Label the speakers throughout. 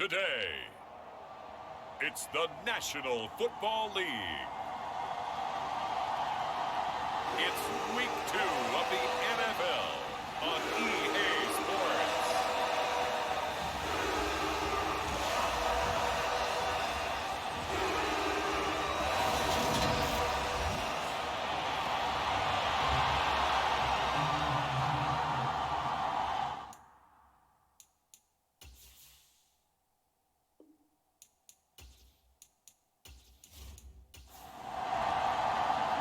Speaker 1: today. It's the National Football League. It's week 2 of the NFL on EA Sports.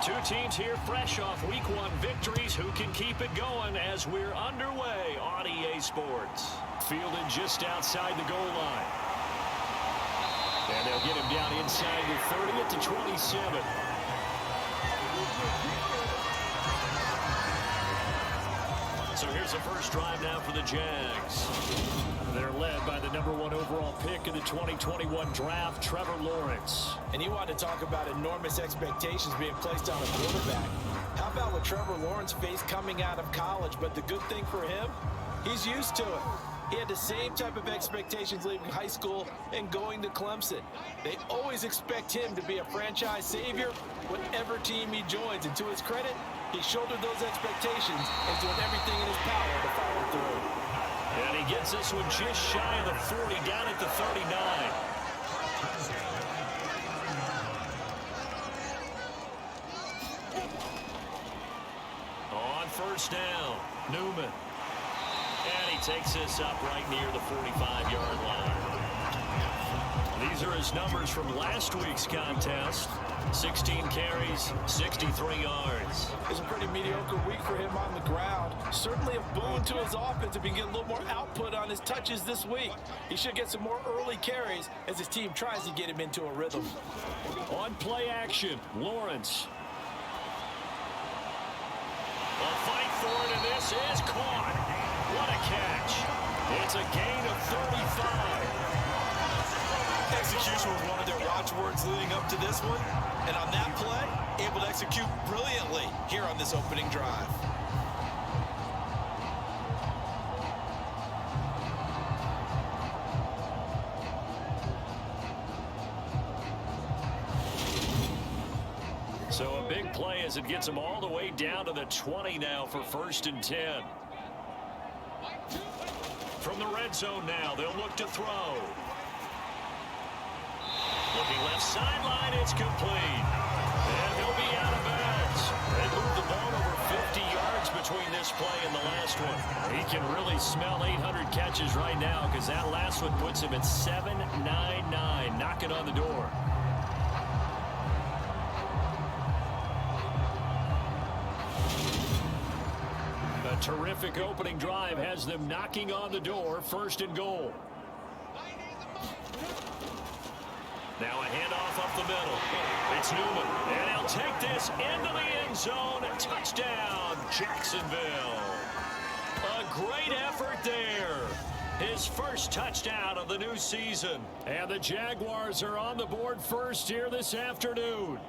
Speaker 2: Two teams here fresh off Week 1 victories. Who can keep it going as we're underway on EA Sports? Fielded just outside the goal line. And they'll get him down inside the 30 at the 27. So here's the first drive now for the Jags. They're led by the #1 overall pick in the 2021 draft, Trevor Lawrence.
Speaker 3: And you want to talk about enormous expectations being placed on a quarterback. How about what Trevor Lawrence faced coming out of college? But the good thing for him, he's used to it. He had the same type of expectations leaving high school and going to Clemson. They always expect him to be a franchise savior, whatever team he joins. And to his credit, he shouldered those expectations and doing everything in his power to follow through.
Speaker 2: And he gets this one just shy of the 40, down at the 39. On first down, Newman. And he takes this up right near the 45-yard line. These are his numbers from last week's contest. 16 carries, 63 yards.
Speaker 3: It's a pretty mediocre week for him on the ground. Certainly a boon to his offense if he can get a little more output on his touches this week. He should get some more early carries as his team tries to get him into a rhythm.
Speaker 2: On play action, Lawrence. A fight for it, and this is caught. What a catch. It's a gain of 35.
Speaker 3: Execution was one of their watchwords leading up to this one. And on that play, able to execute brilliantly here on this opening drive.
Speaker 2: So a big play as it gets them all the way down to the 20 now for 1st and 10. From the red zone now, they'll look to throw. Looking left sideline, it's complete. And he'll be out of bounds. They moved the ball over 50 yards between this play and the last one. He can really smell 800 catches right now because that last one puts him at 799, knocking on the door. A terrific opening drive has them knocking on the door, 1st and goal. Now a handoff up the middle. It's Newman. And he'll take this into the end zone. Touchdown, Jacksonville. A great effort there. His first touchdown of the new season. And the Jaguars are on the board first here this afternoon.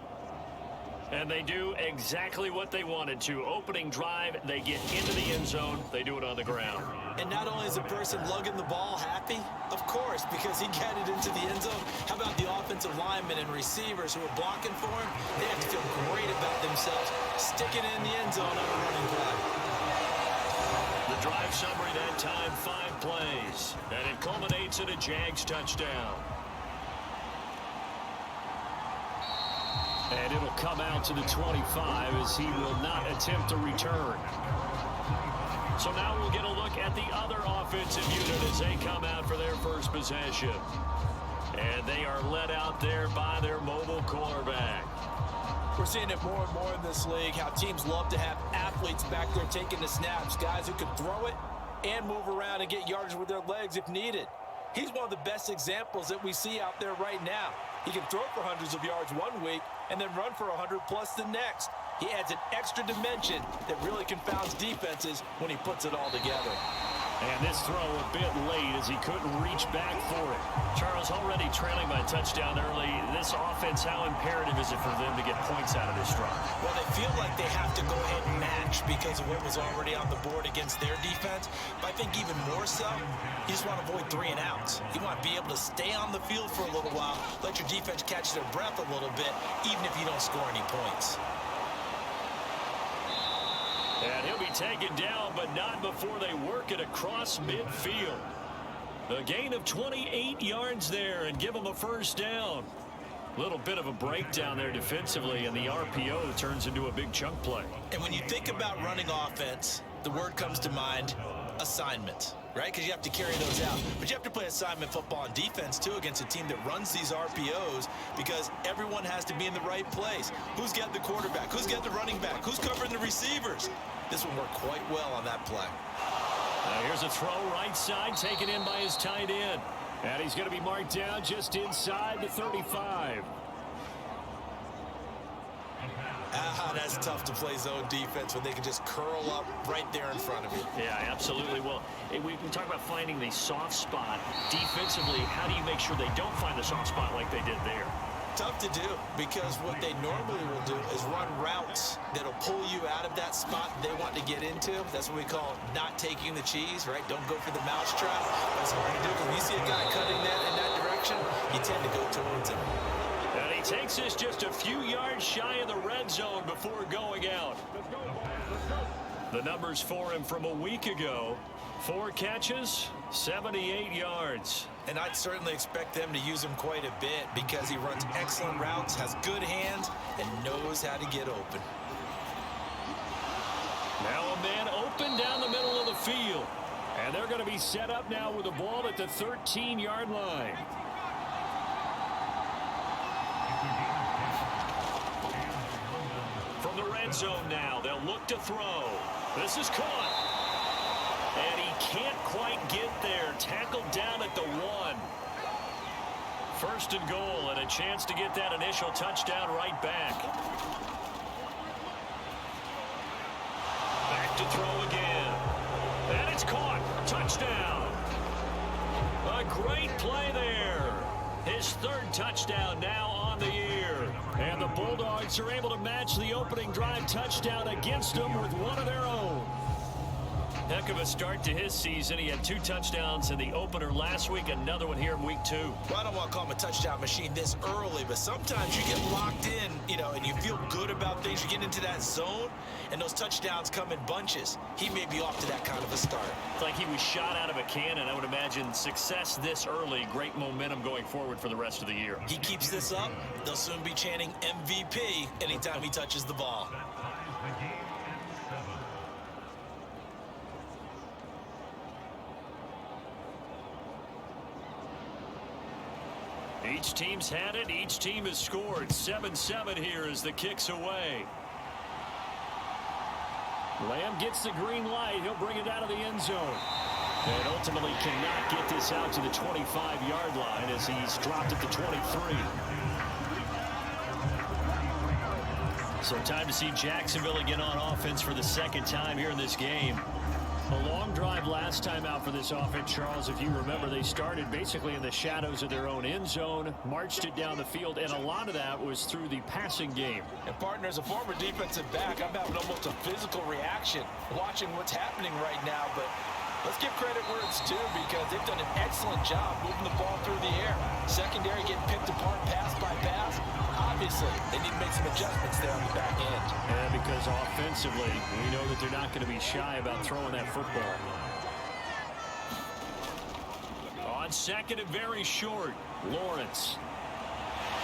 Speaker 2: And they do exactly what they wanted to. Opening drive, they get into the end zone. They do it on the ground.
Speaker 3: And not only is the person lugging the ball happy, of course, because he got it into the end zone. How about the offensive linemen and receivers who are blocking for him? They have to feel great about themselves, sticking it in the end zone on a running play.
Speaker 2: The drive summary that time, 5 plays. And it culminates in a Jags touchdown. And it'll come out to the 25 as he will not attempt to return. So now we'll get a look at the other offensive unit as they come out for their first possession. And they are led out there by their mobile quarterback.
Speaker 3: We're seeing it more and more in this league, how teams love to have athletes back there taking the snaps, guys who can throw it and move around and get yardage with their legs if needed. He's one of the best examples that we see out there right now. He can throw for hundreds of yards one week and then run for 100+ the next. He adds an extra dimension that really confounds defenses when he puts it all together.
Speaker 2: And this throw a bit late as he couldn't reach back for it. Charles, already trailing by a touchdown early. This offense, how imperative is it for them to get points out of this drive?
Speaker 3: Well, they feel like they have to go ahead and match because of what was already on the board against their defense. But I think even more so, you just want to avoid 3 and outs. You want to be able to stay on the field for a little while, let your defense catch their breath a little bit, even if you don't score any points.
Speaker 2: And he'll be taken down, but not before they work it across midfield. A gain of 28 yards there and give them a first down. Little bit of a breakdown there defensively, and the RPO turns into a big chunk play.
Speaker 3: And when you think about running offense, the word comes to mind, assignment, right? Because you have to carry those out. But you have to play assignment football on defense, too, against a team that runs these RPOs because everyone has to be in the right place. Who's got the quarterback? Who's got the running back? Who's covering the receivers? This one worked quite well on that play.
Speaker 2: Now here's a throw right side, taken in by his tight end. And he's going to be marked down just inside the 35.
Speaker 3: That's tough to play zone defense when they can just curl up right there in front of you.
Speaker 2: Yeah, absolutely. Well, we talk about finding the soft spot. Defensively, how do you make sure they don't find the soft spot like they did there?
Speaker 3: Tough to do because what they normally will do is run routes that'll pull you out of that spot they want to get into. That's what we call not taking the cheese, right? Don't go for the mousetrap. That's hard to do because when you see a guy cutting that in that direction, you tend to go towards him.
Speaker 2: And he takes us just a few yards shy of the red zone before going out. The numbers for him from a week ago: 4 catches, 78 yards.
Speaker 3: And I'd certainly expect them to use him quite a bit because he runs excellent routes, has good hands, and knows how to get open.
Speaker 2: Now a man open down the middle of the field. And they're going to be set up now with the ball at the 13-yard line. From the red zone now, they'll look to throw. This is caught. And he can't quite get there. Tackled down at the 1. First and goal, and a chance to get that initial touchdown right back. Back to throw again. And it's caught. Touchdown. A great play there. His 3rd touchdown now on the year. And the Bulldogs are able to match the opening drive touchdown against them with one of their own. Heck of a start to his season. He had 2 touchdowns in the opener last week, another one here in week 2.
Speaker 3: Well, I don't want to call him a touchdown machine this early, but sometimes you get locked in, and you feel good about things. You get into that zone, and those touchdowns come in bunches. He may be off to that kind of a start.
Speaker 2: It's like he was shot out of a cannon. I would imagine success this early, great momentum going forward for the rest of the year.
Speaker 3: He keeps this up, they'll soon be chanting MVP anytime he touches the ball.
Speaker 2: Each team's had it. Each team has scored. 7-7 here as the kick's away. Lamb gets the green light. He'll bring it out of the end zone. And ultimately cannot get this out to the 25-yard line as he's dropped at the 23. So time to see Jacksonville again on offense for the 2nd time here in this game. A long drive last time out for this offense, Charles. If you remember, they started basically in the shadows of their own end zone, marched it down the field, and a lot of that was through the passing game.
Speaker 3: And partner, as a former defensive back, I'm having almost a physical reaction watching what's happening right now. But let's give credit where it's due because they've done an excellent job moving the ball through the air. Secondary getting picked apart pass by pass. Obviously, they need to make some adjustments there on the back end.
Speaker 2: And because offensively, we know that they're not going to be shy about throwing that football. On 2nd and very short, Lawrence.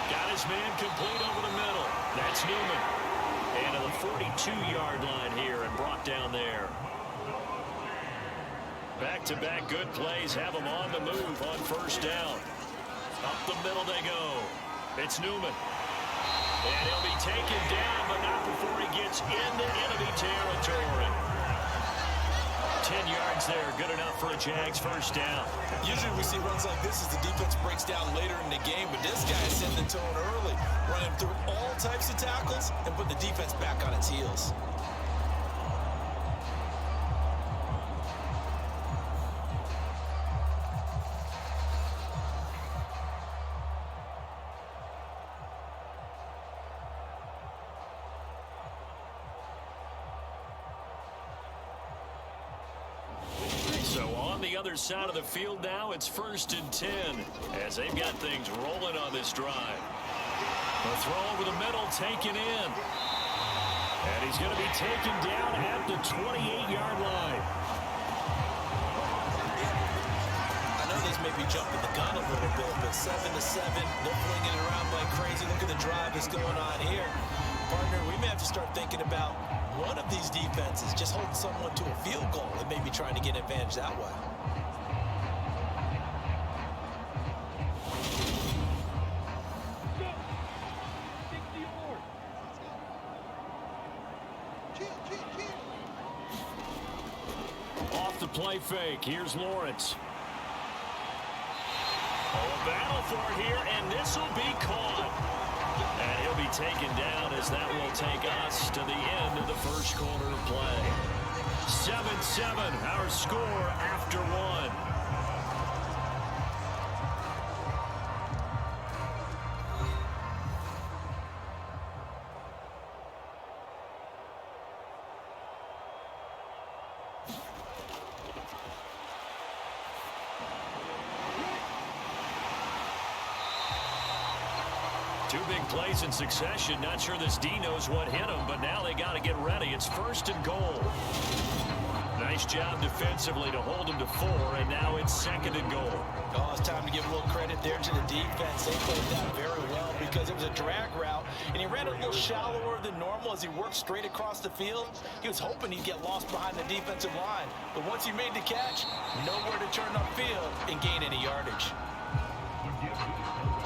Speaker 2: Got his man complete over the middle. That's Newman. And to the 42-yard line here and brought down there. Back-to-back good plays have them on the move on 1st down. Up the middle they go. It's Newman. And he'll be taken down, but not before he gets into enemy territory. 10 yards there, good enough for a Jags 1st down.
Speaker 3: Usually we see runs like this as the defense breaks down later in the game, but this guy is setting the tone early, running through all types of tackles and put the defense back on its heels.
Speaker 2: the other side of the field now. It's 1st and 10 as they've got things rolling on this drive. The throw over the middle taken in. And he's going to be taken down at the 28-yard line.
Speaker 3: I know this may be jumping the gun a little bit, but 7-7, they're flinging it around like crazy. Look at the drive that's going on here. Partner, we may have to start thinking about one of these defenses just holding someone to a field goal and maybe trying to get an advantage that way.
Speaker 2: Off the play fake. Here's Lawrence. Oh, a battle for it here, and this will be caught. And he'll be taken down as that will take us to the end of the first quarter of play. 7-7, our score after one. Two big plays in succession. Not sure this D knows what hit him, but now they got to get ready. It's 1st and goal. Nice job defensively to hold him to 4, and now it's 2nd and goal.
Speaker 3: Oh, it's time to give a little credit there to the defense. They played that very well because it was a drag route, and he ran a little shallower than normal as he worked straight across the field. He was hoping he'd get lost behind the defensive line, but once he made the catch, nowhere to turn upfield and gain any yardage.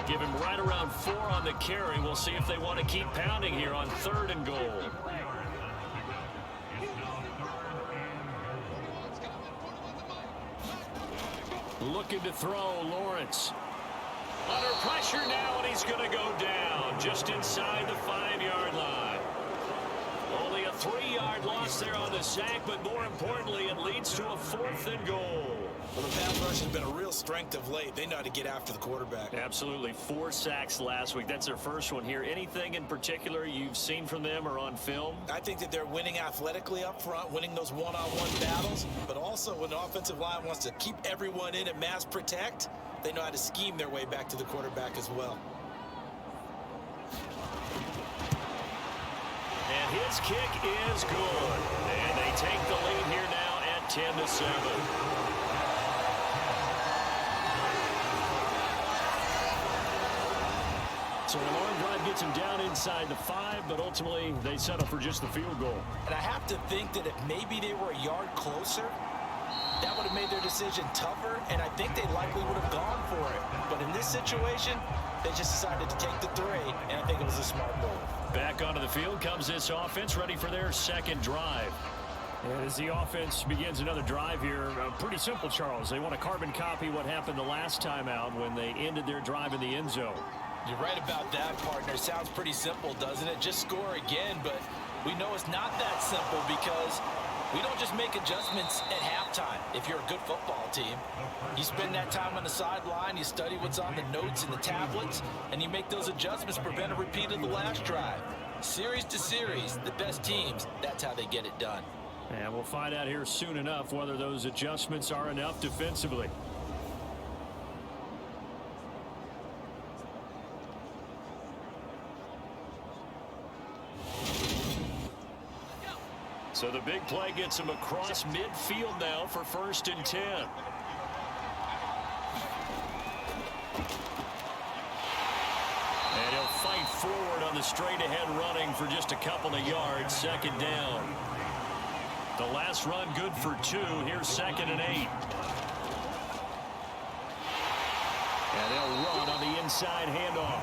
Speaker 2: Give him right around 4 on the carry. We'll see if they want to keep pounding here on 3rd and goal. Looking to throw, Lawrence. Under pressure now, and he's going to go down just inside the 5-yard line. Only a 3-yard loss there on the sack, but more importantly, it leads to a 4th and goal.
Speaker 3: Well, the pass rush has been a real strength of late. They know how to get after the quarterback.
Speaker 2: Absolutely. 4 sacks last week. That's their first one here. Anything in particular you've seen from them or on film?
Speaker 3: I think that they're winning athletically up front, winning those one-on-one battles, but also when the offensive line wants to keep everyone in and mass protect, they know how to scheme their way back to the quarterback as well.
Speaker 2: And his kick is good. And they take the lead here now at 10-7. So the long drive gets him down inside the 5, but ultimately they settle for just the field goal.
Speaker 3: And I have to think that if maybe they were a yard closer, that would have made their decision tougher, and I think they likely would have gone for it. But in this situation, they just decided to take the 3, and I think it was a smart move.
Speaker 2: Back onto the field comes this offense, ready for their 2nd drive. And as the offense begins another drive here, pretty simple, Charles. They want to carbon copy what happened the last time out when they ended their drive in the end zone.
Speaker 3: You're right about that, partner. Sounds pretty simple, doesn't it? Just score again, but we know it's not that simple because we don't just make adjustments at halftime. If you're a good football team, you spend that time on the sideline, you study what's on the notes and the tablets, and you make those adjustments to prevent a repeat of the last drive. Series to series, the best teams, that's how they get it done.
Speaker 2: And we'll find out here soon enough whether those adjustments are enough defensively. So the big play gets him across midfield now for 1st and 10. And he'll fight forward on the straight-ahead running for just a couple of yards. 2nd down. The last run good for 2. Here's 2nd and 8. And they'll run on the inside handoff.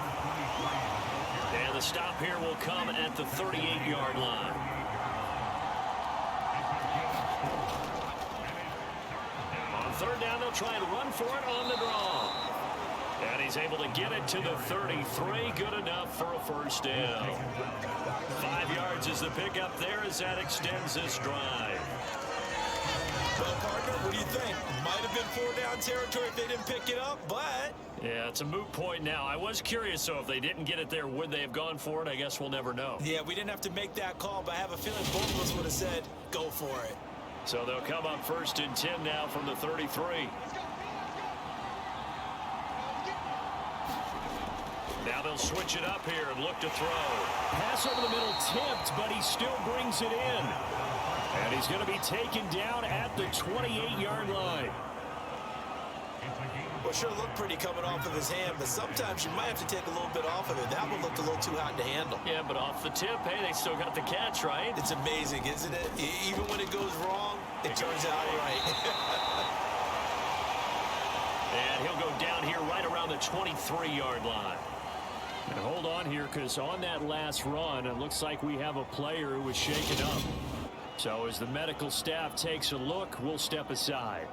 Speaker 2: And the stop here will come at the 38-yard line. On 3rd down, they'll try and run for it on the draw. And he's able to get it to the 33. Good enough for a 1st down. 5 yards is the pickup there as that extends this drive.
Speaker 3: Well, partner, what do you think? Might have been 4-down territory if they didn't pick it up, but...
Speaker 2: Yeah, it's a moot point now. I was curious, though, if they didn't get it there, would they have gone for it? I guess we'll never know.
Speaker 3: Yeah, we didn't have to make that call, but I have a feeling both of us would have said, go for it.
Speaker 2: So they'll come up 1st and 10 now from the 33. Now they'll switch it up here and look to throw.
Speaker 4: Pass over the middle tipped, but he still brings it in. And he's going to be taken down at the 28-yard line.
Speaker 3: Well, sure looked pretty coming off of his hand, but sometimes you might have to take a little bit off of it. That one looked a little too hot to handle.
Speaker 2: Yeah, but off the tip, hey, they still got the catch, right?
Speaker 3: It's amazing, isn't it? Even when it goes wrong, it turns out right.
Speaker 2: And he'll go down here right around the 23-yard line.
Speaker 4: And hold on here, because on that last run, it looks like we have a player who was shaken up. So as the medical staff takes a look, we'll step aside.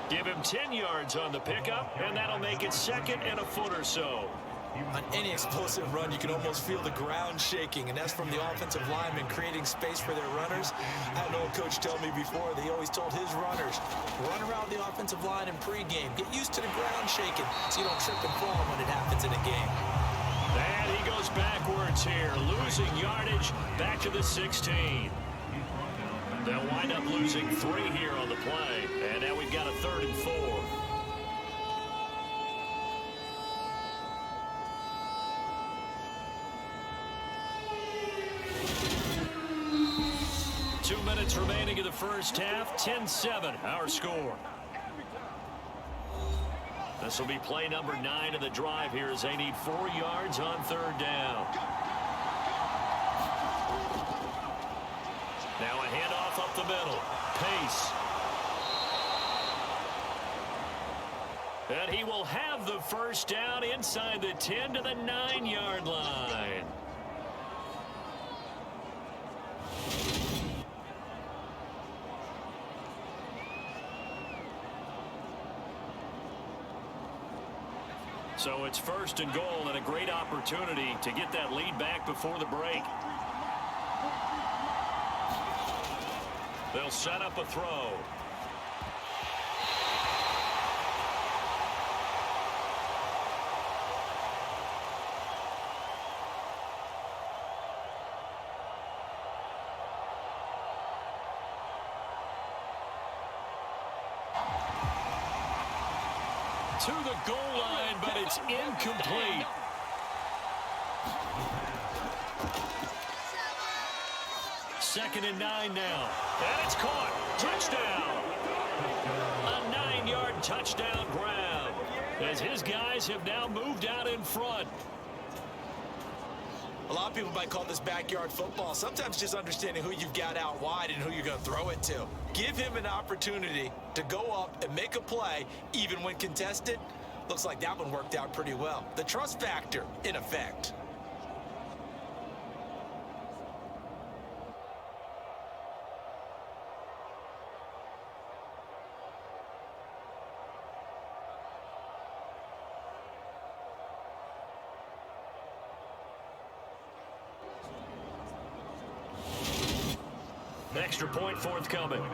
Speaker 2: Give him 10 yards on the pickup, and that'll make it 2nd and a foot or so.
Speaker 3: On any explosive run, you can almost feel the ground shaking, and that's from the offensive linemen creating space for their runners. I had an old coach tell me before, they always told his runners, run around the offensive line in pregame. Get used to the ground shaking so you don't trip and fall when it happens in a game.
Speaker 2: And he goes backwards here, losing yardage back to the 16. They'll wind up losing 3 here on the play, and now we've got a 3rd and 4. Two minutes remaining in the first half, 10-7, our score. This will be play number 9 of the drive here as they need 4 yards on 3rd down. Now a handoff up the middle. Pace. And he will have the first down inside the 10 to the 9-yard line. So it's 1st and goal and a great opportunity to get that lead back before the break. They'll set up a throw. To the goal line, but it's incomplete. Second and 9 now. And it's caught. Touchdown. A 9-yard touchdown grab as his guys have now moved out in front.
Speaker 3: A lot of people might call this backyard football. Sometimes just understanding who you've got out wide and who you're going to throw it to. Give him an opportunity to go up and make a play, even when contested. Looks like that one worked out pretty well. The trust factor, in effect.
Speaker 2: Extra point forthcoming.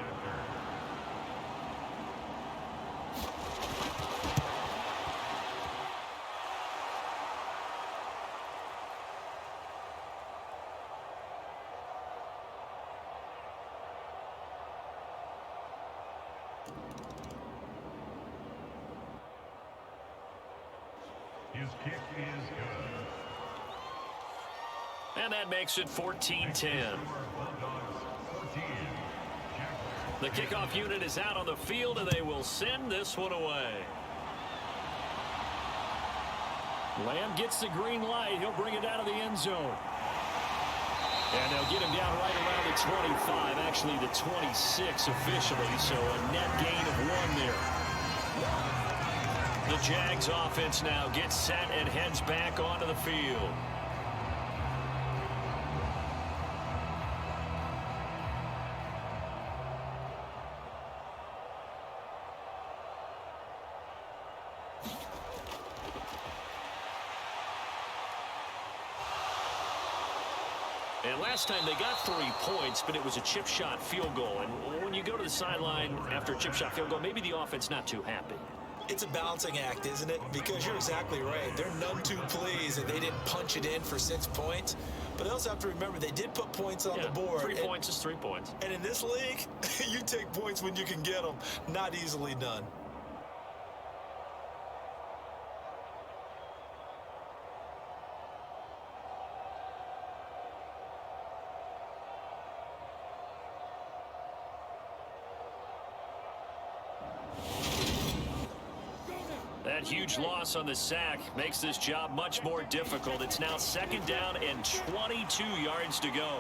Speaker 1: His kick is good.
Speaker 2: And that makes it 14-10. The kickoff unit is out on the field, and they will send this one away.
Speaker 4: Lamb gets the green light. He'll bring it out of the end zone. And they'll get him down right around the 25, actually the 26 officially, so a net gain of 1 there. The Jags offense now gets set and heads back onto the field. And
Speaker 2: last time they got 3 points, but it was a chip shot field goal. And when you go to the sideline after a chip shot field goal, maybe the offense not too happy.
Speaker 3: It's a balancing act, isn't it? Because you're exactly right. They're none too pleased that they didn't punch it in for 6 points. But they also have to remember they did put points on the board.
Speaker 2: 3 points is 3 points.
Speaker 3: And in this league, you take points when you can get them. Not easily done.
Speaker 2: That huge loss on the sack makes this job much more difficult. It's now 2nd down and 22 yards to go.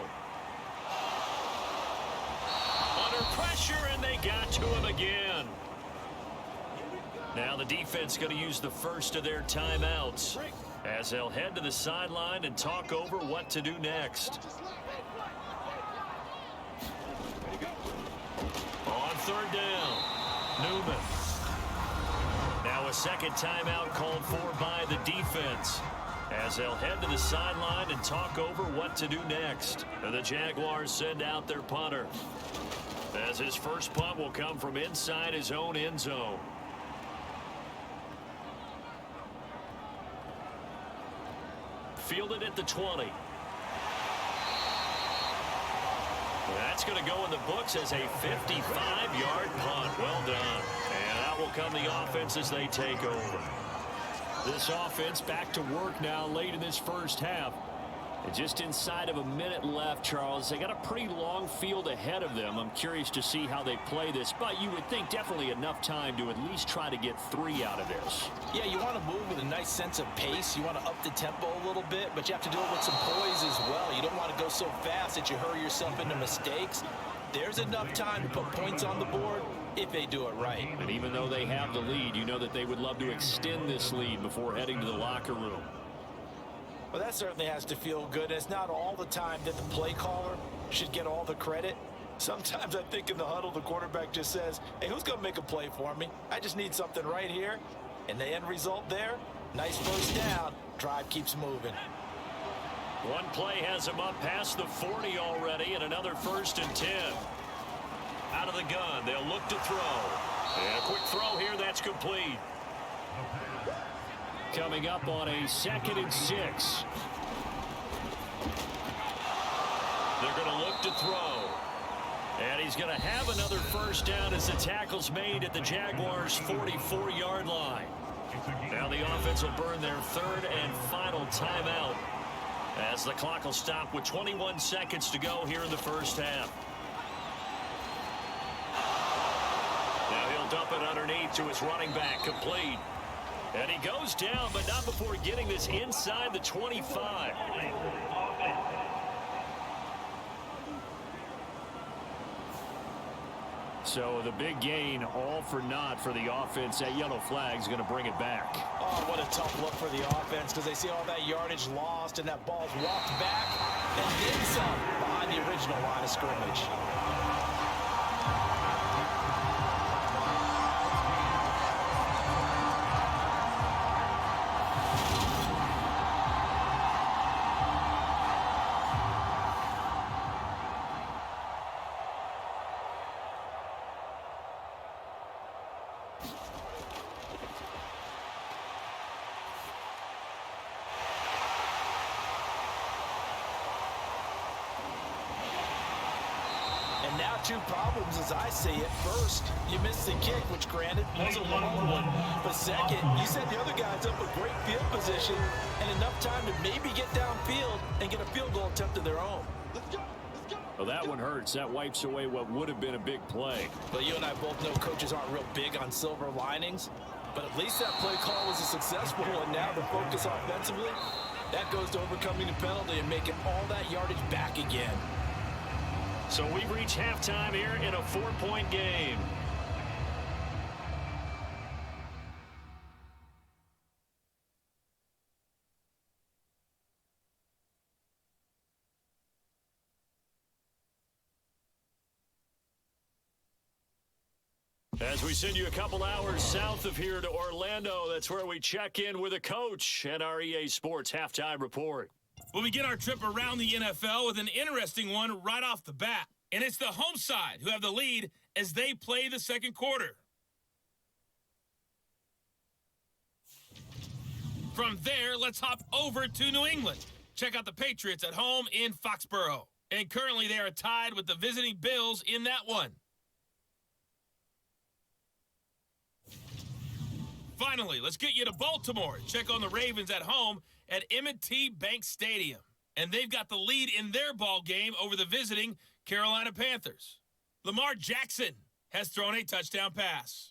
Speaker 2: Under pressure, and they got to him again. Now the defense going to use the first of their timeouts as they'll head to the sideline and talk over what to do next. On 3rd down, Newman. Now a 2nd timeout called for by the defense as they'll head to the sideline and talk over what to do next. The Jaguars send out their punter as his first punt will come from inside his own end zone. Fielded at the 20. That's going to go in the books as a 55-yard punt. Well done. And out will come the offense as they take over.
Speaker 4: This offense back to work now late in this first half. And just inside of a minute left, Charles. They got a pretty long field ahead of them. I'm curious to see how they play this, but you would think definitely enough time to at least try to get 3 out of this.
Speaker 3: Yeah, you want to move with a nice sense of pace. You want to up the tempo a little bit, but you have to do it with some poise as well. You don't want to go so fast that you hurry yourself into mistakes. There's enough time to put points on the board if they do it right.
Speaker 4: And even though they have the lead, you know that they would love to extend this lead before heading to the locker room.
Speaker 3: Well, that certainly has to feel good. It's not all the time that the play caller should get all the credit. Sometimes I think in the huddle, the quarterback just says, hey, who's going to make a play for me? I just need something right here. And the end result there, nice first down. Drive keeps moving.
Speaker 2: One play has him up past the 40 already, and another 1st and 10. Out of the gun, they'll look to throw. And a quick throw here, that's complete.
Speaker 4: Coming up on a 2nd and 6.
Speaker 2: They're going to look to throw. And he's going to have another first down as the tackle's made at the Jaguars' 44-yard line. Now the offense will burn their 3rd and final timeout as the clock will stop with 21 seconds to go here in the first half. Now he'll dump it underneath to his running back, complete. And he goes down, but not before getting this inside the 25.
Speaker 4: So the big gain, all for naught for the offense. That yellow flag is going to bring it back.
Speaker 3: Oh, what a tough look for the offense because they see all that yardage lost and that ball's walked back and then some behind the original line of scrimmage. And now 2 problems as I see it. First, you missed the kick, which granted was a long one. But second, you set the other guys up with great field position and enough time to maybe get downfield and get a field goal attempt of their own.
Speaker 4: Well, that one hurts. That wipes away what would have been a big play.
Speaker 3: Well, you and I both know coaches aren't real big on silver linings, but at least that play call was a successful one. Now the focus offensively, that goes to overcoming the penalty and making all that yardage back again.
Speaker 2: So we've reached halftime here in a 4-point game. As we send you a couple hours south of here to Orlando, that's where we check in with a coach and our EA Sports Halftime Report.
Speaker 5: Well, we get our trip around the NFL with an interesting one right off the bat. And it's the home side who have the lead as they play the second quarter. From there, let's hop over to New England. Check out the Patriots at home in Foxborough. And currently they are tied with the visiting Bills in that one. Finally, let's get you to Baltimore. Check on the Ravens at home at M&T Bank Stadium. And they've got the lead in their ball game over the visiting Carolina Panthers. Lamar Jackson has thrown a touchdown pass.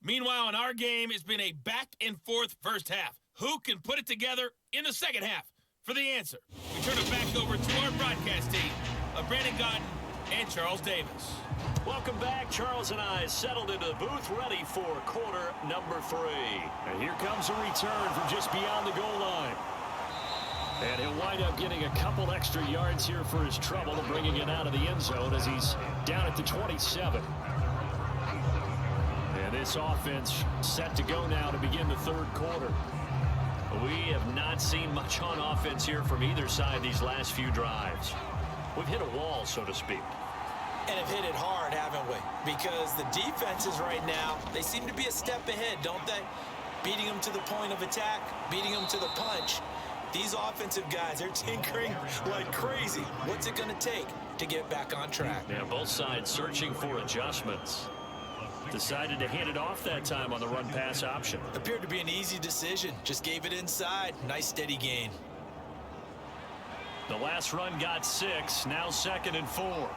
Speaker 5: Meanwhile, in our game, it's been a back-and-forth first half. Who can put it together in the second half? For the answer, we turn it back over to our broadcast team of Brandon Gotton and Charles Davis.
Speaker 2: Welcome back. Charles and I settled into the booth, ready for quarter number 3.
Speaker 4: And here comes a return from just beyond the goal line. And he'll wind up getting a couple extra yards here for his trouble, bringing it out of the end zone as he's down at the 27. This offense set to go now to begin the third quarter.
Speaker 2: We have not seen much on offense here from either side these last few drives. We've hit a wall, so to speak.
Speaker 3: And have hit it hard, haven't we? Because the defenses right now, they seem to be a step ahead, don't they? Beating them to the point of attack, beating them to the punch. These offensive guys, they're tinkering like crazy. What's it going to take to get back on track?
Speaker 2: Yeah, both sides searching for adjustments. Decided to hand it off that time on the run-pass option.
Speaker 3: Appeared to be an easy decision. Just gave it inside. Nice steady gain.
Speaker 2: The last run got 6. Now 2nd and 4.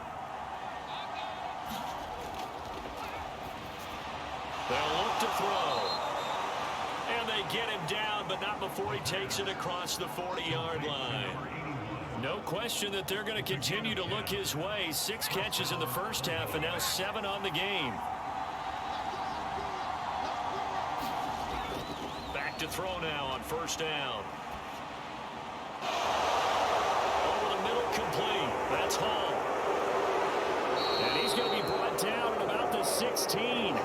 Speaker 2: They'll look to throw. And they get him down, but not before he takes it across the 40-yard line. No question that they're going to continue to look his way. 6 catches in the first half and now 7 on the game. To throw now on first down. Over the middle, complete. That's Hall.
Speaker 4: And he's going to be brought down at about the 16.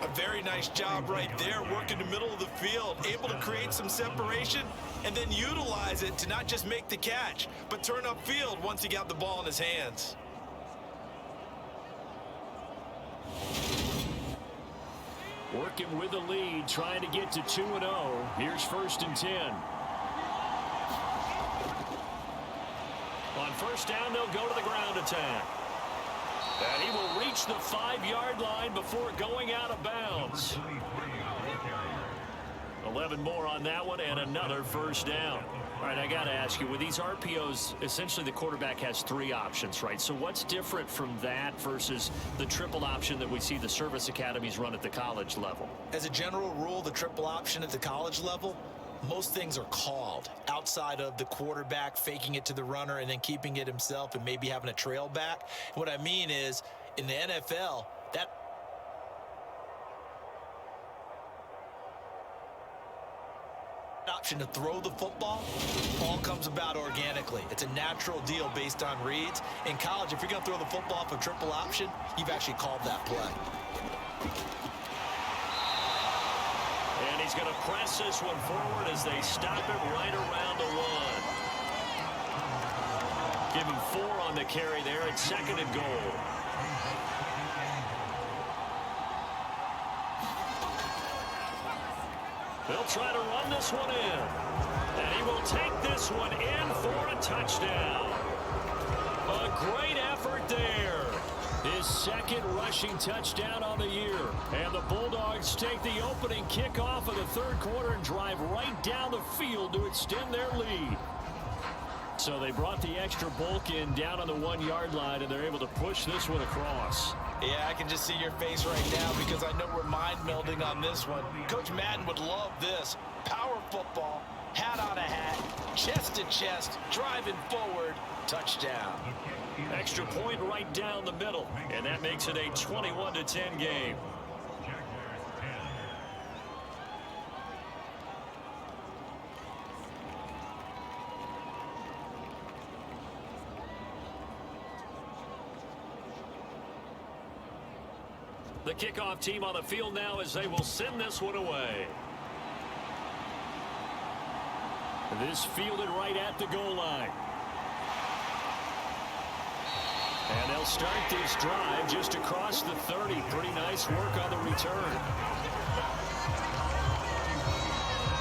Speaker 3: A very nice job right there, working the middle of the field, able to create some separation and then utilize it to not just make the catch, but turn upfield once he got the ball in his hands.
Speaker 4: Working with the lead, trying to get to 2-0. Here's 1st and 10.
Speaker 2: On first down, they'll go to the ground attack. And he will reach the 5-yard line before going out of bounds. 11 more on that one and another first down. All right, I got to ask you, with these RPOs, essentially the quarterback has 3 options, right? So what's different from that versus the triple option that we see the service academies run at the college level?
Speaker 3: As a general rule, the triple option at the college level, most things are called outside of the quarterback faking it to the runner and then keeping it himself and maybe having a trail back. What I mean is, in the NFL, that option to throw the football all comes about organically. It's a natural deal based on reads. In college, if you're going to throw the football off a triple option, you've actually called that play.
Speaker 2: And he's going to press this one forward as they stop it right around the 1. Give him 4 on the carry there at 2nd and goal. They'll try to run this one in. And he will take this one in for a touchdown. A great effort there.
Speaker 4: His 2nd rushing touchdown on the year. And the Bulldogs take the opening kickoff of the third quarter and drive right down the field to extend their lead. So they brought the extra bulk in down on the 1-yard line, and they're able to push this one across.
Speaker 3: Yeah, I can just see your face right now because I know we're mind melding on this one. Coach Madden would love this. Power football, hat on a hat, chest to chest, driving forward, touchdown.
Speaker 2: Extra point right down the middle, and that makes it a 21-10 game. The kickoff team on the field now as they will send this one away. This fielded right at the goal line. And they'll start this drive just across the 30. Pretty nice work on the return.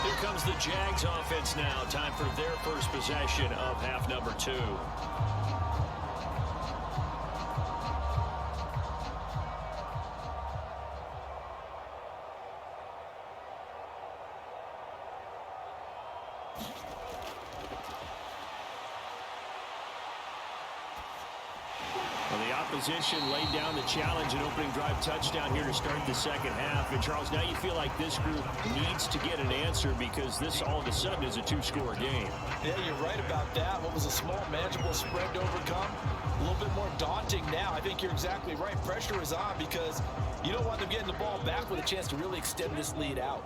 Speaker 2: Here comes the Jags offense now. Time for their first possession of half number 2.
Speaker 4: Opposition laid down the challenge and opening drive touchdown here to start the second half. And Charles, now you feel like this group needs to get an answer because this all of a sudden is a 2-score game.
Speaker 3: Yeah, you're right about that. What was a small, manageable spread to overcome? A little bit more daunting now. I think you're exactly right. Pressure is on because you don't want them getting the ball back with a chance to really extend this lead out.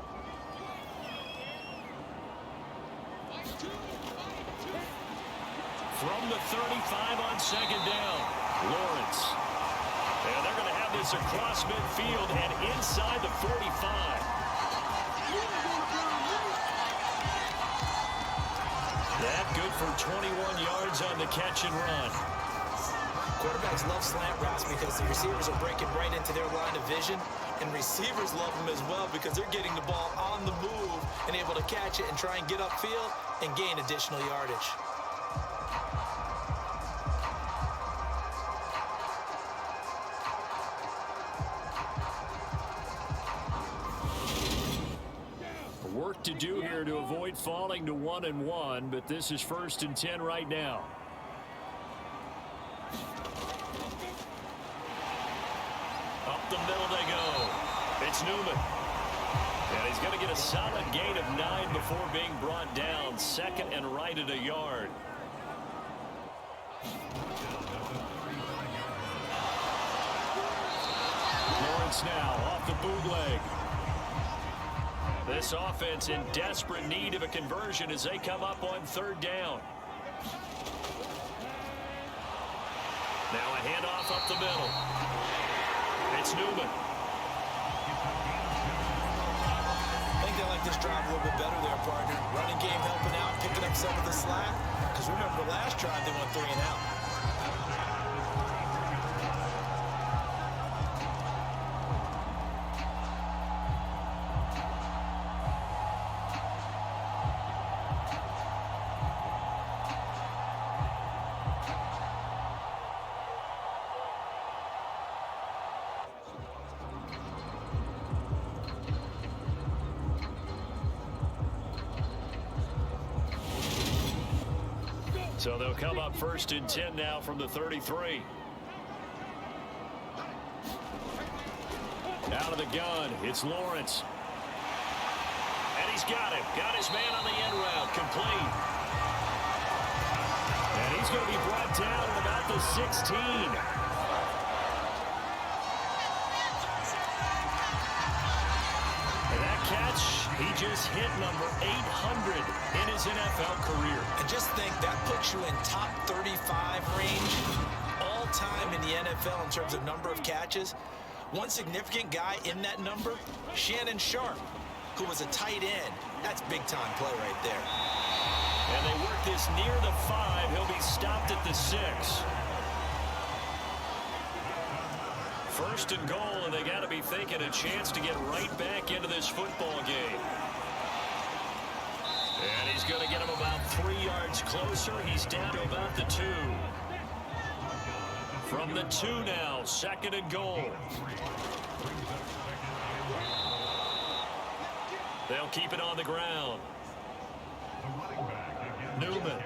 Speaker 4: From the 35 on second down, Lawrence. And they're going to have this across midfield and inside the 45. That good for 21 yards on the catch and run.
Speaker 3: Quarterbacks love slant routes because the receivers are breaking right into their line of vision, and receivers love them as well because they're getting the ball on the move and able to catch it and try and get upfield and gain additional yardage.
Speaker 4: Work to do here to avoid falling to 1-1, but this is 1st and 10 right now. Up the middle they go. It's Newman. And he's going to get a solid gain of 9 before being brought down. 2nd and right at a yard. Lawrence now off the bootleg. This offense in desperate need of a conversion as they come up on 3rd down. Now a handoff up the middle. It's Newman.
Speaker 3: I think they like this drive a little bit better there, partner. Running game helping out, picking up some of the slack. Because remember, the last drive they went 3 and out.
Speaker 4: So they'll come up 1st and 10 now from the 33. Out of the gun, it's Lawrence. And he's got him. Got his man on the end route. Complete. And he's going to be brought down at about the 16. And that catch, he just hit number 800 in his NFL career.
Speaker 3: And just think, that puts you in top 35 range all time in the NFL in terms of number of catches. One significant guy in that number, Shannon Sharp, who was a tight end. That's big-time play right there.
Speaker 4: And they work this near the 5. He'll be stopped at the 6. 1st and goal, and they got to be thinking a chance to get right back into this football game. And he's going to get him about 3 yards closer. He's down to about the 2. From the 2 now, 2nd and goal. They'll keep it on the ground. Newman.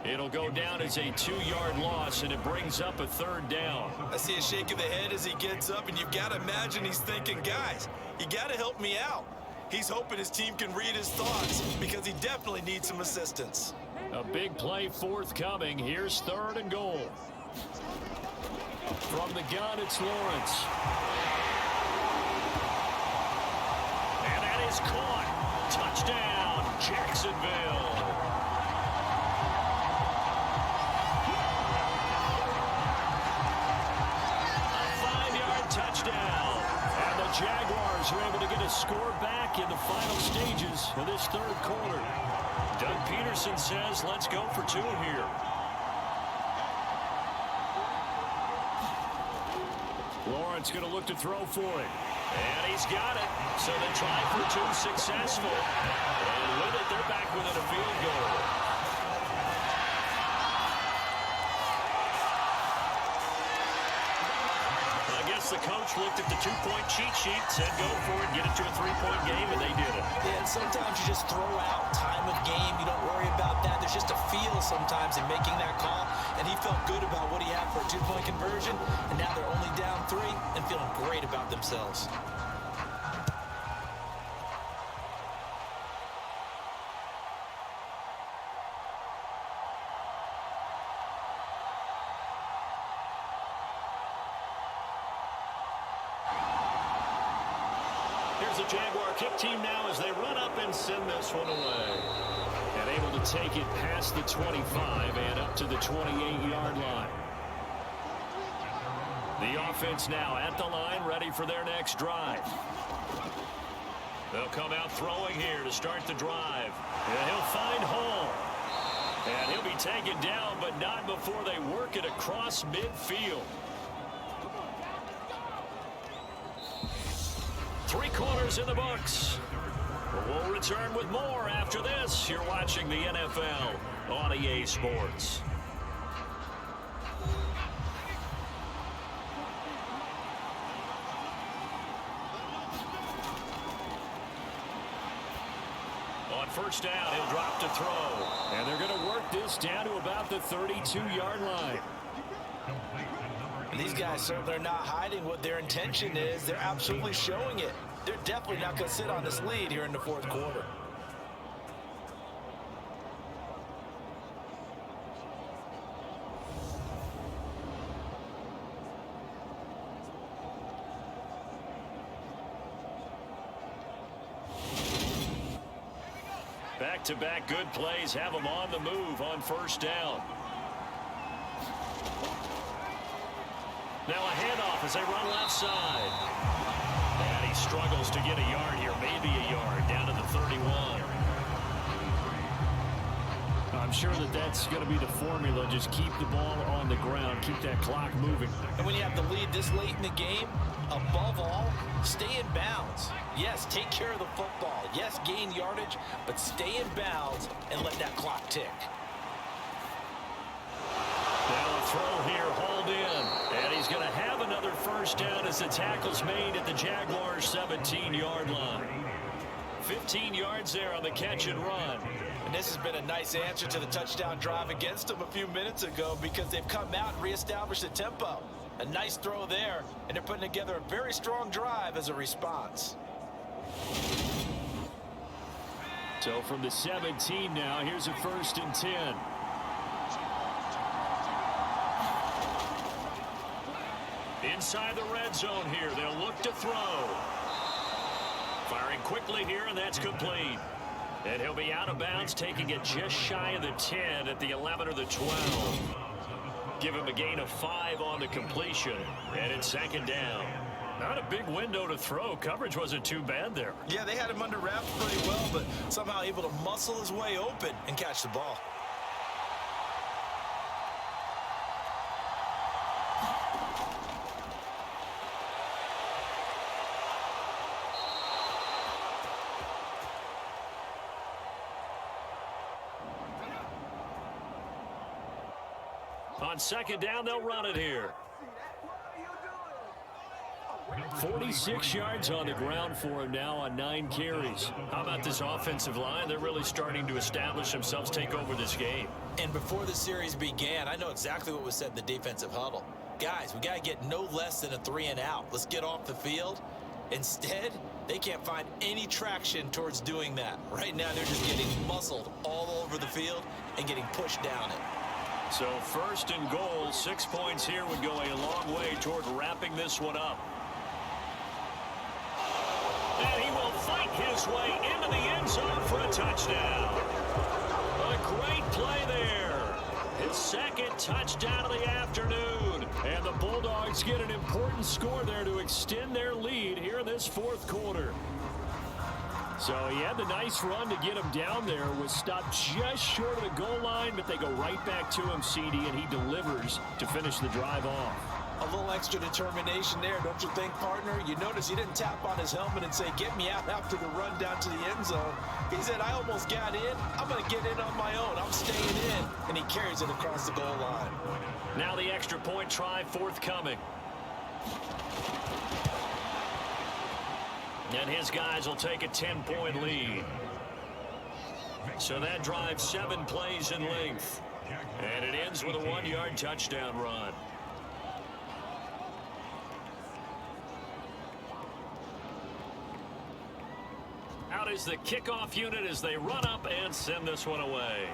Speaker 4: It'll go down as a 2-yard loss, and it brings up a 3rd down.
Speaker 3: I see a shake of the head as he gets up, and you've got to imagine he's thinking, guys, you got to help me out. He's hoping his team can read his thoughts because he definitely needs some assistance.
Speaker 4: A big play forthcoming. Here's 3rd and goal. From the gun, it's Lawrence. And that is caught. Touchdown, Jacksonville. A 5-yard touchdown. Bulldogs are able to get a score back in the final stages of this third quarter. Doug Peterson says, let's go for two here. Lawrence going to look to throw for it. And he's got it. So the try for two successful. And with it, they're back within a field goal. I guess the coach looked at the two-point cheat sheet, said go for it, get it to a three-point game, and they did it.
Speaker 3: Yeah, and sometimes you just throw out time of game. You don't worry about that. There's just a feel sometimes in making that call, and he felt good about what he had for a two-point conversion, and now they're only down three and feeling great about themselves.
Speaker 4: Here's the Jaguar kick team now as they run up and send this one away. And able to take it past the 25 and up to the 28-yard line. The offense now at the line, ready for their next drive. They'll come out throwing here to start the drive. And he'll find Hall. And he'll be taken down, but not before they work it across midfield. Three quarters in the books. We'll return with more after this. You're watching the NFL on EA Sports. On first down, he'll drop to throw. And they're going to work this down to about the 32-yard line.
Speaker 3: These guys certainly are not hiding what their intention is. They're absolutely showing it. They're definitely not going to sit on this lead here in the fourth quarter.
Speaker 4: Back-to-back good plays have them on the move on first down. Now a handoff as they run left side. And he struggles to get a yard here, maybe a yard, down to the 31. I'm sure that that's going to be the formula. Just keep the ball on the ground, keep that clock moving.
Speaker 3: And when you have the lead this late in the game, above all, stay in bounds. Yes, take care of the football. Yes, gain yardage, but stay in bounds and let that clock tick.
Speaker 4: Now a throw here, hauled in. And he's going to have another first down as the tackle's made at the Jaguars' 17-yard line. 15 yards there on the catch and run.
Speaker 3: And this has been a nice answer to the touchdown drive against them a few minutes ago because they've come out and reestablished the tempo. A nice throw there, and they're putting together a very strong drive as a response.
Speaker 4: So from the 17 now, here's a 1st and 10. Inside the red zone here, they'll look to throw. Firing quickly here, and that's complete. And he'll be out of bounds, taking it just shy of the 10 at the 11 or the 12. Give him a gain of 5 on the completion, and it's 2nd down. Not a big window to throw. Coverage wasn't too bad there.
Speaker 3: Yeah, they had him under wraps pretty well, but somehow able to muscle his way open and catch the ball.
Speaker 4: On 2nd down, they'll run it here. 46 yards on the ground for him now on 9 carries. How about this offensive line? They're really starting to establish themselves, take over this game.
Speaker 3: And before the series began, I know exactly what was said in the defensive huddle. Guys, we got to get no less than a 3 and out. Let's get off the field. Instead, they can't find any traction towards doing that. Right now, they're just getting muscled all over the field and getting pushed down it.
Speaker 4: So 1st and goal, 6 points here would go a long way toward wrapping this one up. And he will fight his way into the end zone for a touchdown. A great play there. His 2nd touchdown of the afternoon. And the Bulldogs Bulldogs get an important score there to extend their lead here in this fourth quarter. So he had the nice run to get him down there, was stopped just short of the goal line, but they go right back to him, CD, and he delivers to finish the drive off.
Speaker 3: A little extra determination there, don't you think, partner? You notice he didn't tap on his helmet and say, get me out after the run down to the end zone. He said, I almost got in. I'm going to get in on my own. I'm staying in. And he carries it across the goal line.
Speaker 4: Now the extra point try forthcoming. And his guys will take a 10-point lead. So that drives 7 plays in length. And it ends with a 1-yard touchdown run. Out is the kickoff unit as they run up and send this one away.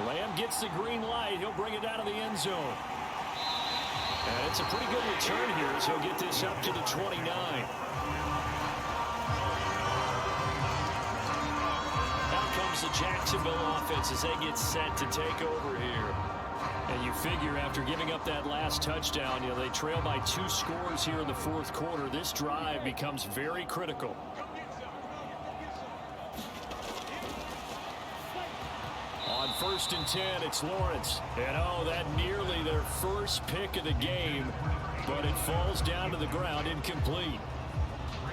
Speaker 4: Lamb gets the green light. He'll bring it down to the end zone. And it's a pretty good return here as he'll get this up to the 29. Out comes the Jacksonville offense as they get set to take over here. And you figure after giving up that last touchdown, they trail by 2 scores here in the fourth quarter. This drive becomes very critical. On 1st and 10, it's Lawrence. And that nearly their first pick of the game, but it falls down to the ground incomplete.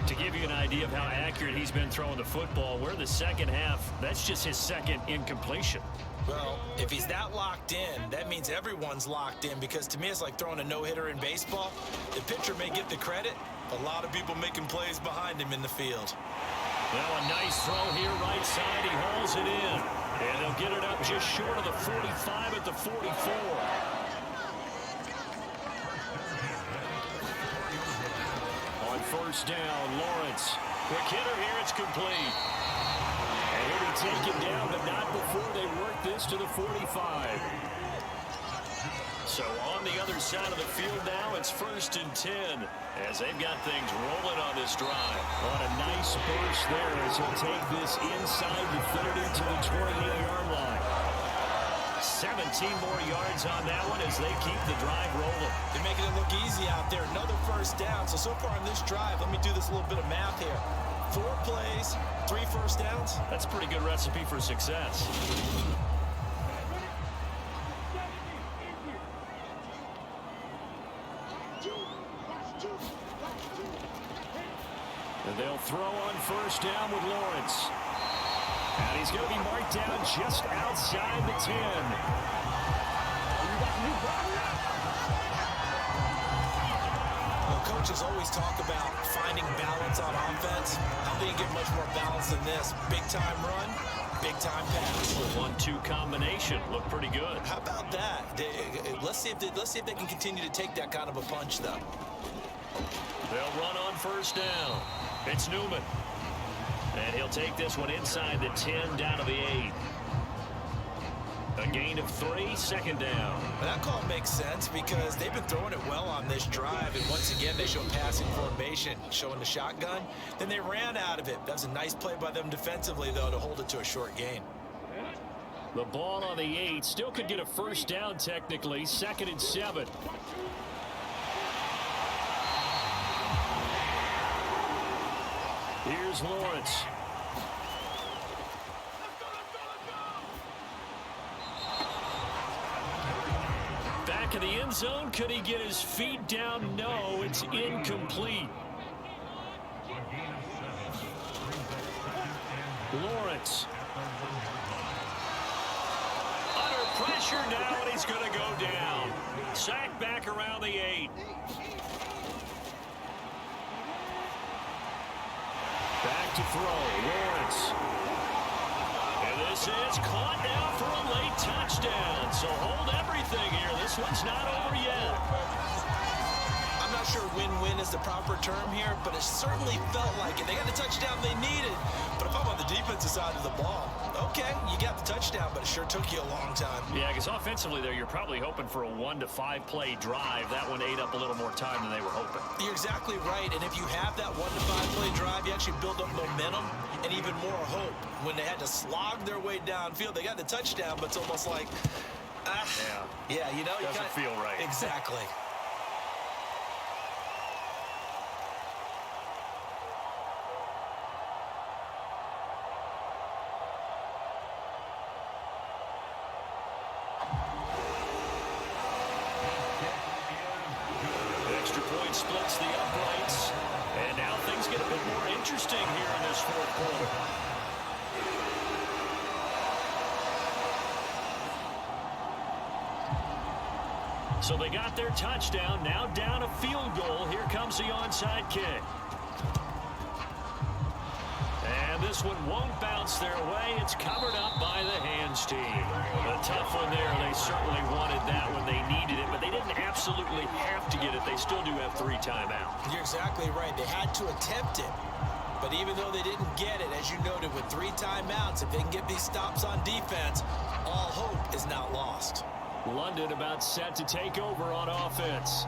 Speaker 4: To give you an idea of how accurate he's been throwing the football, we're in the second half. That's just his second incompletion.
Speaker 3: Well, if he's that locked in, that means everyone's locked in, because to me it's like throwing a no-hitter in baseball. The pitcher may get the credit, a lot of people making plays behind him in the field.
Speaker 4: Well, a nice throw here right side. He hauls it in. And they'll get it up just short of the 45 at the 44. On 1st down, Lawrence. Quick hitter here, it's complete. And he'll be taken down, but not before they work this to the 45. So on the other side of the field now, it's 1st and 10 as they've got things rolling on this drive. What a nice burst there as he'll take this inside the 30 to the 28-yard line. 17 more yards on that one as they keep the drive rolling.
Speaker 3: They're making it look easy out there. Another 1st down. So far in this drive, let me do this little bit of math here. 4 plays, 3 1st downs.
Speaker 4: That's a pretty good recipe for success. And they'll throw on 1st down with Lawrence. And he's going to be marked down just outside the 10. Well, coaches always talk about finding balance on offense. How they can get much more balance than this? Big-time run, big-time pass. The 1-2 combination looked pretty good.
Speaker 3: How about that? Let's see if they can continue to take that kind of a punch, though.
Speaker 4: They'll run on 1st down. It's Newman. And he'll take this one inside the 10 down to the 8. A gain of 3, 2nd down.
Speaker 3: That call makes sense because they've been throwing it well on this drive, and once again they show passing formation, showing the shotgun. Then they ran out of it. That was a nice play by them defensively, though, to hold it to a short gain.
Speaker 4: The ball on the 8 still could get a 1st down technically. 2nd and 7. Here's Lawrence. Back in the end zone. Could he get his feet down? No, it's incomplete. Lawrence. Under pressure now, and he's going to go down. Sacked back around the 8. Back to throw, Lawrence. And this is caught now for a late touchdown. So hold everything here. This one's not over yet.
Speaker 3: I'm not sure win-win is the proper term here, but it certainly felt like it. They got the touchdown they needed. But if I'm on the defensive side of the ball, okay, you got the touchdown, but it sure took you a long time.
Speaker 4: Yeah, because offensively there, you're probably hoping for a 1 to 5 play drive. That one ate up a little more time than they were hoping.
Speaker 3: You're exactly right, and if you have that 1 to 5 play drive, you actually build up momentum and even more hope. When they had to slog their way downfield, they got the touchdown, but it's almost like, Yeah, you know.
Speaker 2: Doesn't feel right.
Speaker 3: Exactly.
Speaker 2: Extra point splits the uprights. And now things get a bit more interesting here in this fourth quarter. So they got their touchdown. Now down a field goal. Here comes the onside kick. And this one won't bounce their way. It's covered up by the hands team. A tough one there. They certainly wanted that when they needed it, but they didn't absolutely have to get it. They still do have 3 timeouts.
Speaker 3: You're exactly right. They had to attempt it. But even though they didn't get it, as you noted, with 3 timeouts, if they can get these stops on defense, all hope is not lost.
Speaker 2: London about set to take over on offense.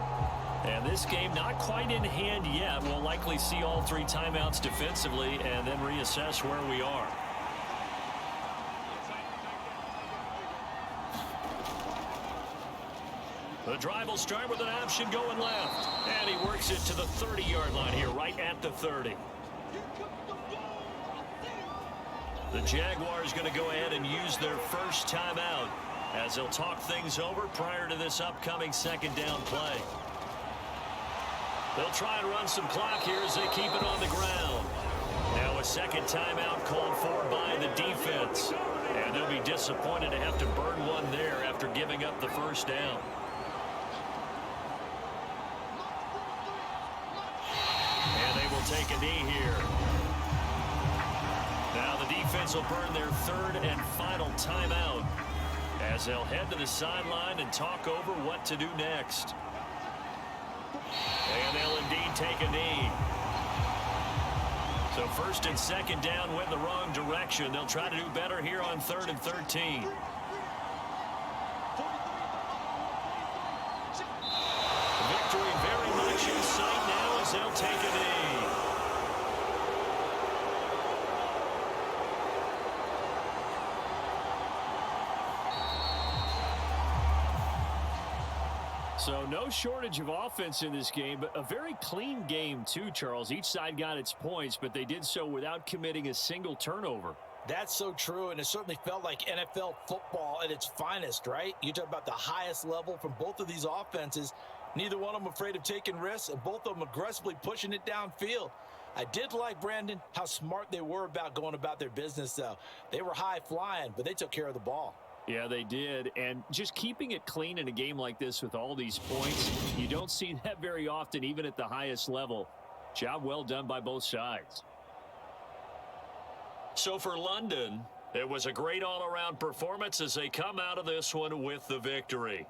Speaker 2: And this game not quite in hand yet. We'll likely see all 3 timeouts defensively and then reassess where we are. The drive will start with an option going left. And he works it to the 30-yard line here, right at the 30. The Jaguars going to go ahead and use their first timeout as they'll talk things over prior to this upcoming second down play. They'll try and run some clock here as they keep it on the ground. Now a second timeout called for by the defense. And they'll be disappointed to have to burn one there after giving up the first down. And they will take a knee here. Now the defense will burn their third and final timeout as they'll head to the sideline and talk over what to do next. And they'll indeed take a knee. So first and second down went the wrong direction. They'll try to do better here on 3rd and 13. Victory very much in sight now as they'll take a knee. So no shortage of offense in this game, but a very clean game too, Charles. Each side got its points, but they did so without committing a single turnover.
Speaker 3: That's so true, and it certainly felt like NFL football at its finest, right? You talk about the highest level from both of these offenses. Neither one of them afraid of taking risks, and both of them aggressively pushing it downfield. I did like, Brandon, how smart they were about going about their business, though. They were high flying, but they took care of the ball.
Speaker 2: Yeah, they did. And just keeping it clean in a game like this with all these points, you don't see that very often, even at the highest level. Job well done by both sides. So for London, it was a great all-around performance as they come out of this one with the victory.